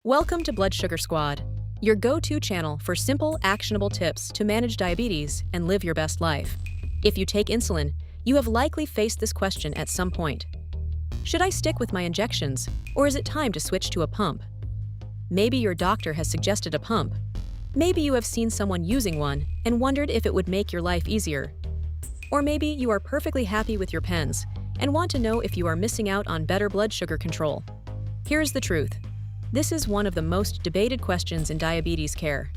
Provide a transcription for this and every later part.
Welcome to Blood Sugar Squad, your go-to channel for simple, actionable tips to manage diabetes and live your best life. If you take insulin, you have likely faced this question at some point. Should I stick with my injections, or is it time to switch to a pump? Maybe your doctor has suggested a pump. Maybe you have seen someone using one and wondered if it would make your life easier. Or maybe you are perfectly happy with your pens and want to know if you are missing out on better blood sugar control. Here's the truth. This is one of the most debated questions in diabetes care.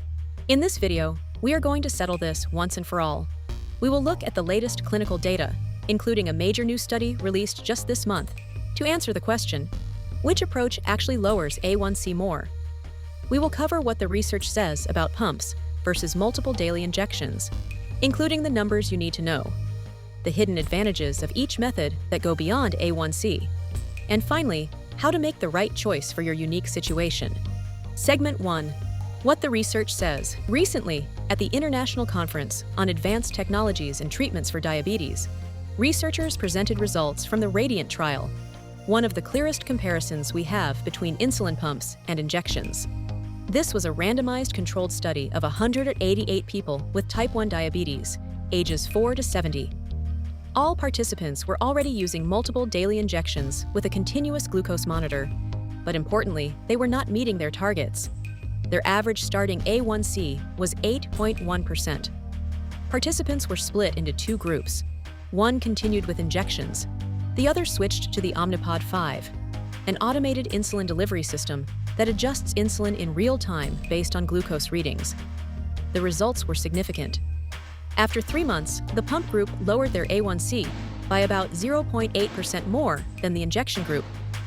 In this video, we are going to settle this once and for all. We will look at the latest clinical data, including a major new study released just this month, to answer the question, which approach actually lowers A1C more? We will cover what the research says about pumps versus multiple daily injections, including the numbers you need to know, the hidden advantages of each method that go beyond A1C, and finally, how to make the right choice for your unique situation. Segment 1. What the research says. Recently, at the International Conference on Advanced Technologies and Treatments for Diabetes, researchers presented results from the RADIANT trial, one of the clearest comparisons we have between insulin pumps and injections. This was a randomized controlled study of 188 people with type 1 diabetes, ages 4 to 70. All participants were already using multiple daily injections with a continuous glucose monitor, but importantly, they were not meeting their targets. Their average starting A1C was 8.1%. Participants were split into two groups. One continued with injections. The other switched to the Omnipod 5, an automated insulin delivery system that adjusts insulin in real time based on glucose readings. The results were significant. After 3 months, the pump group lowered their A1C by about 0.8% more than the injection group,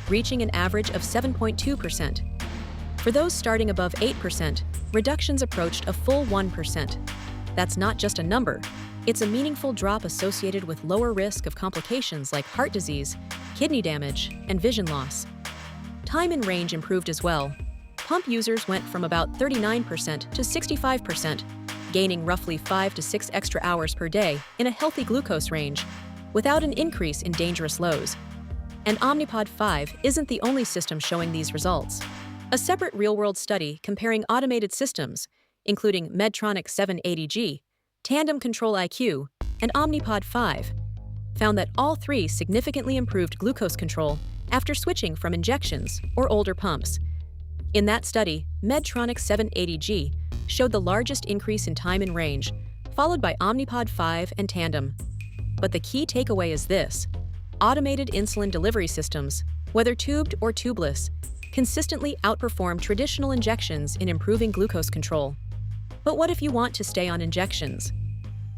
reaching an average of 7.2%. For those starting above 8%, reductions approached a full 1%. That's not just a number, it's a meaningful drop associated with lower risk of complications like heart disease, kidney damage, and vision loss. Time in range improved as well. Pump users went from about 39% to 65%, gaining roughly 5 to 6 extra hours per day in a healthy glucose range, without an increase in dangerous lows. And Omnipod 5 isn't the only system showing these results. A separate real-world study comparing automated systems, including Medtronic 780G, Tandem Control IQ, and Omnipod 5, found that all three significantly improved glucose control after switching from injections or older pumps. In that study, Medtronic 780G showed the largest increase in time in range, followed by Omnipod 5 and Tandem. But the key takeaway is this: automated insulin delivery systems, whether tubed or tubeless, consistently outperform traditional injections in improving glucose control. But what if you want to stay on injections?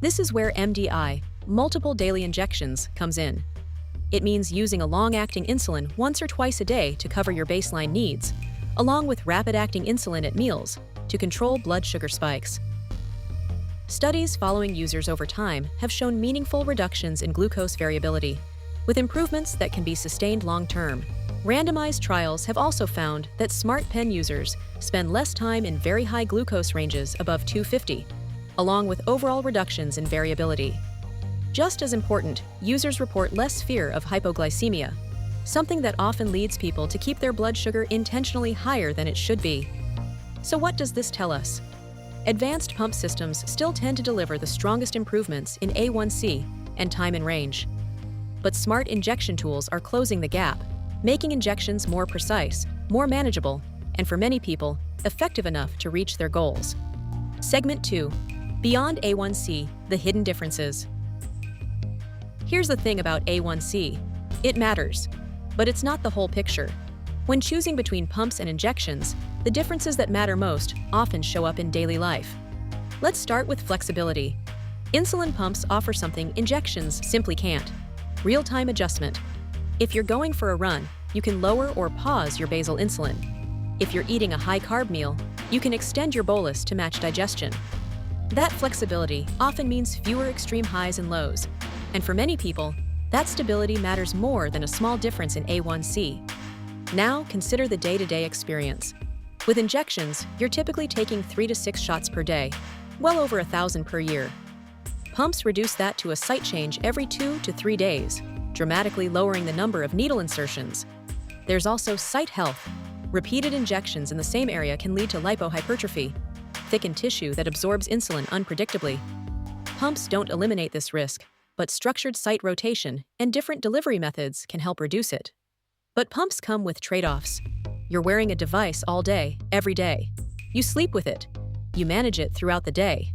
This is where MDI, multiple daily injections, comes in. It means using a long-acting insulin once or twice a day to cover your baseline needs, along with rapid-acting insulin at meals to control blood sugar spikes. Studies following users over time have shown meaningful reductions in glucose variability, with improvements that can be sustained long-term. Randomized trials have also found that smart pen users spend less time in very high glucose ranges above 250, along with overall reductions in variability. Just as important, users report less fear of hypoglycemia, something that often leads people to keep their blood sugar intentionally higher than it should be. So what does this tell us? Advanced pump systems still tend to deliver the strongest improvements in A1C and time in range. But smart injection tools are closing the gap, making injections more precise, more manageable, and for many people, effective enough to reach their goals. Segment 2. Beyond A1C, the hidden differences. Here's the thing about A1C. It matters, but it's not the whole picture. When choosing between pumps and injections, the differences that matter most often show up in daily life. Let's start with flexibility. Insulin pumps offer something injections simply can't: real-time adjustment. If you're going for a run, you can lower or pause your basal insulin. If you're eating a high-carb meal, you can extend your bolus to match digestion. That flexibility often means fewer extreme highs and lows, and for many people, that stability matters more than a small difference in A1C. Now consider the day-to-day experience. With injections, you're typically taking 3 to 6 shots per day, well over 1,000 per year. Pumps reduce that to a site change every 2 to 3 days, dramatically lowering the number of needle insertions. There's also site health. Repeated injections in the same area can lead to lipohypertrophy, thickened tissue that absorbs insulin unpredictably. Pumps don't eliminate this risk, but structured site rotation and different delivery methods can help reduce it. But pumps come with trade-offs. You're wearing a device all day, every day. You sleep with it. You manage it throughout the day.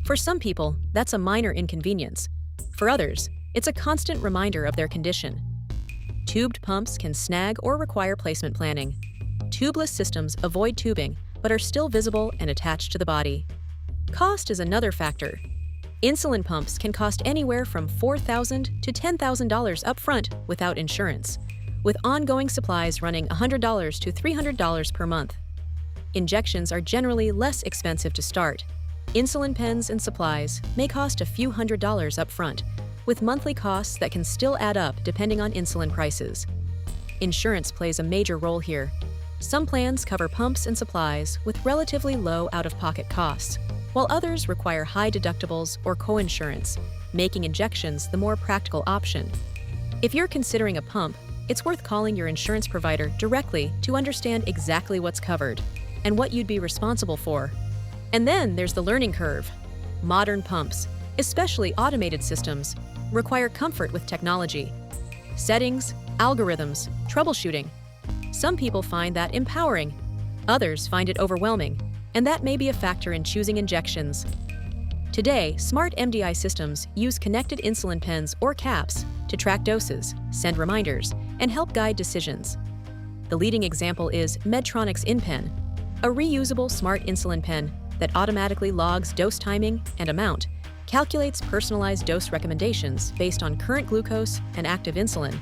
For some people, that's a minor inconvenience. For others, it's a constant reminder of their condition. Tubed pumps can snag or require placement planning. Tubeless systems avoid tubing, but are still visible and attached to the body. Cost is another factor. Insulin pumps can cost anywhere from $4,000 to $10,000 upfront without insurance, with ongoing supplies running $100 to $300 per month. Injections are generally less expensive to start. Insulin pens and supplies may cost a few $100s upfront, with monthly costs that can still add up depending on insulin prices. Insurance plays a major role here. Some plans cover pumps and supplies with relatively low out-of-pocket costs, while others require high deductibles or coinsurance, making injections the more practical option. If you're considering a pump, it's worth calling your insurance provider directly to understand exactly what's covered and what you'd be responsible for. And then there's the learning curve. Modern pumps, especially automated systems, require comfort with technology. Settings, algorithms, troubleshooting. Some people find that empowering. Others find it overwhelming, and that may be a factor in choosing injections. Today, smart MDI systems use connected insulin pens or caps to track doses, send reminders, and help guide decisions. The leading example is Medtronic's InPen, a reusable smart insulin pen that automatically logs dose timing and amount, calculates personalized dose recommendations based on current glucose and active insulin,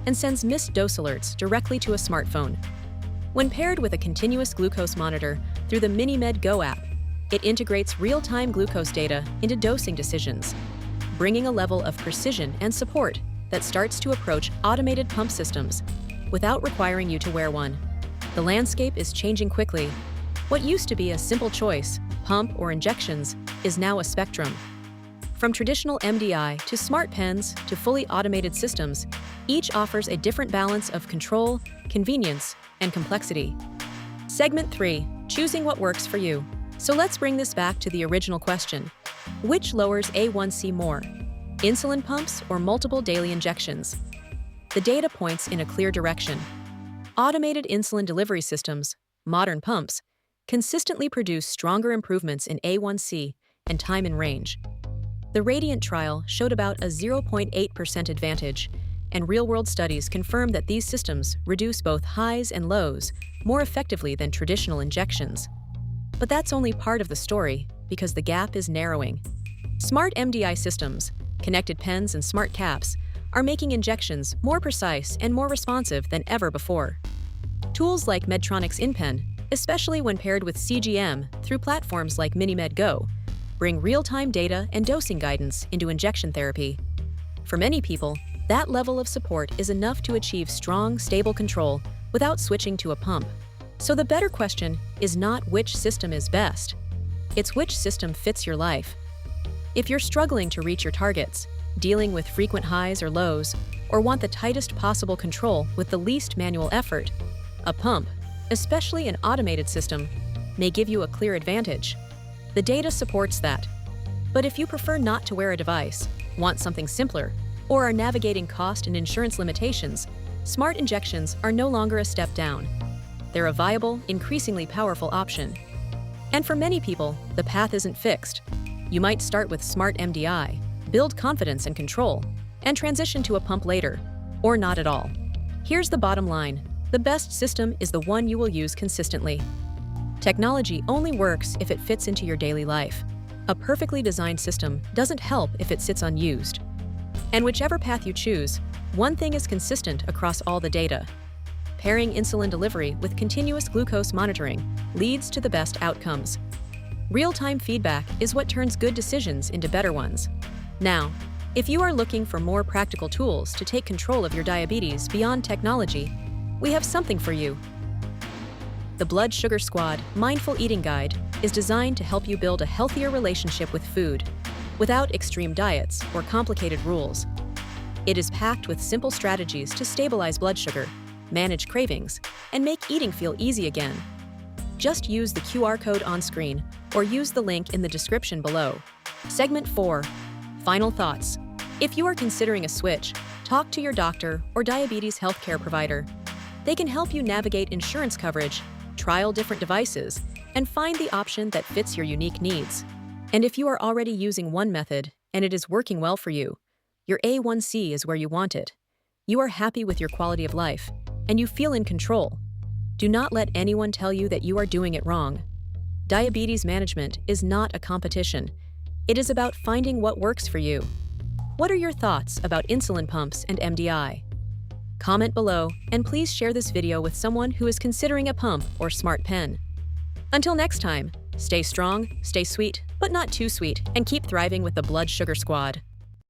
and sends missed dose alerts directly to a smartphone. When paired with a continuous glucose monitor through the MiniMed Go app, it integrates real-time glucose data into dosing decisions, bringing a level of precision and support that starts to approach automated pump systems without requiring you to wear one. The landscape is changing quickly. What used to be a simple choice, pump or injections, is now a spectrum. From traditional MDI to smart pens to fully automated systems, each offers a different balance of control, convenience, and complexity. Segment 3, choosing what works for you. So let's bring this back to the original question. Which lowers A1C more? Insulin pumps or multiple daily injections? The data points in a clear direction. Automated insulin delivery systems, modern pumps, consistently produce stronger improvements in A1C and time in range. The Radiant trial showed about a 0.8% advantage, and real-world studies confirm that these systems reduce both highs and lows more effectively than traditional injections. But that's only part of the story, because the gap is narrowing. Smart MDI systems, connected pens and smart caps, are making injections more precise and more responsive than ever before. Tools like Medtronic's InPen, especially when paired with CGM through platforms like MiniMed Go, bring real-time data and dosing guidance into injection therapy. For many people, that level of support is enough to achieve strong, stable control without switching to a pump. So the better question is not which system is best. It's which system fits your life. If you're struggling to reach your targets, dealing with frequent highs or lows, or want the tightest possible control with the least manual effort, a pump, especially an automated system, may give you a clear advantage. The data supports that. But if you prefer not to wear a device, want something simpler, or are navigating cost and insurance limitations, smart injections are no longer a step down. They're a viable, increasingly powerful option. And for many people, the path isn't fixed. You might start with smart MDI, build confidence and control, and transition to a pump later, or not at all. Here's the bottom line. The best system is the one you will use consistently. Technology only works if it fits into your daily life. A perfectly designed system doesn't help if it sits unused. And whichever path you choose, one thing is consistent across all the data. Pairing insulin delivery with continuous glucose monitoring leads to the best outcomes. Real-time feedback is what turns good decisions into better ones. Now, if you are looking for more practical tools to take control of your diabetes beyond technology, we have something for you. The Blood Sugar Squad Mindful Eating Guide is designed to help you build a healthier relationship with food, without extreme diets or complicated rules. It is packed with simple strategies to stabilize blood sugar, manage cravings, and make eating feel easy again. Just use the QR code on screen or use the link in the description below. Segment 4. Final thoughts. If you are considering a switch, talk to your doctor or diabetes healthcare provider. They can help you navigate insurance coverage, trial different devices, and find the option that fits your unique needs. And if you are already using one method and it is working well for you, your A1C is where you want it. You are happy with your quality of life, and you feel in control. Do not let anyone tell you that you are doing it wrong. Diabetes management is not a competition. It is about finding what works for you. What are your thoughts about insulin pumps and MDI? Comment below, and please share this video with someone who is considering a pump or smart pen. Until next time, stay strong, stay sweet, but not too sweet, and keep thriving with the Blood Sugar Squad.